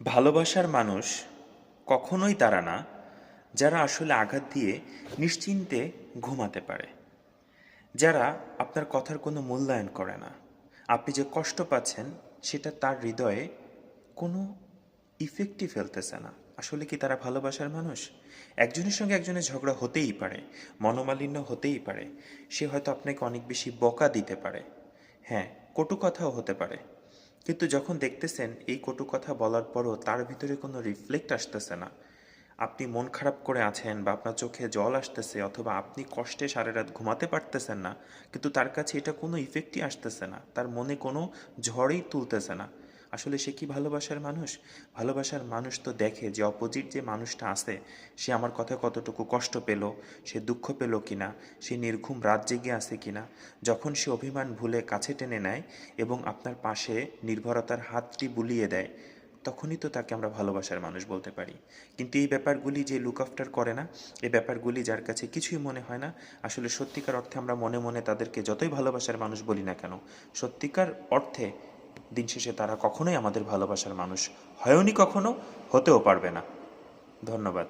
ভালোবাসার মানুষ কখনোই তারা না যারা আসলে আঘাত দিয়ে নিশ্চিন্তে ঘুমাতে পারে, যারা আপনার কথার কোনো মূল্যায়ন করে না। আপনি যে কষ্ট পাচ্ছেন সেটা তার হৃদয়ে কোনো ইফেক্টই ফেলতেছে না। আসলে কি তারা ভালোবাসার মানুষ? একজনের সঙ্গে একজনের ঝগড়া হতেই পারে, মনোমালিন্য হতেই পারে, সে হয়তো আপনাকে অনেক বেশি বকা দিতে পারে, হ্যাঁ, কটু কথাও হতে পারে। কিন্তু যখন দেখতেছেন এই কটু কথা বলার পরও তার ভিতরে কোনো রিফ্লেক্ট আসতেছে না, আপনি মন খারাপ করে আছেন বা আপনার চোখে জল আসতেছে অথবা আপনি কষ্টে সারা রাত ঘুমাতে পারতেছেন না, কিন্তু তার কাছে এটা কোনো ইফেক্টই আসতেছে না, তার মনে কোনো ঝড়ই তুলতেছে না, আসলে সে কি ভালোবাসার মানুষ? ভালোবাসার মানুষ তো দেখে যে অপোজিট যে মানুষটা আছে সে আমার কথা কতটুকু কষ্ট পেল, সে দুঃখ পেল কিনা, সে নির্ঘুম রাত জেগে আছে কিনা। যখন সে অভিমান ভুলে কাছে টেনে নেয় এবং আপনার পাশে নির্ভরতার হাতটি বুলিয়ে দেয়, তখনই তো তাকে আমরা ভালোবাসার মানুষ বলতে পারি। কিন্তু এই ব্যাপারগুলি যে লুক আফটার করে না, এই ব্যাপারগুলি যার কাছে কিছুই মনে হয় না, আসলে সত্যিকার অর্থে আমরা মনে মনে তাদেরকে যতই ভালোবাসার মানুষ বলি না কেন, সত্যিকার অর্থে দিন শেষে তারা কখনোই আমাদের ভালোবাসার মানুষ হয়ওনি, কখনো হতেও পারবে না। ধন্যবাদ।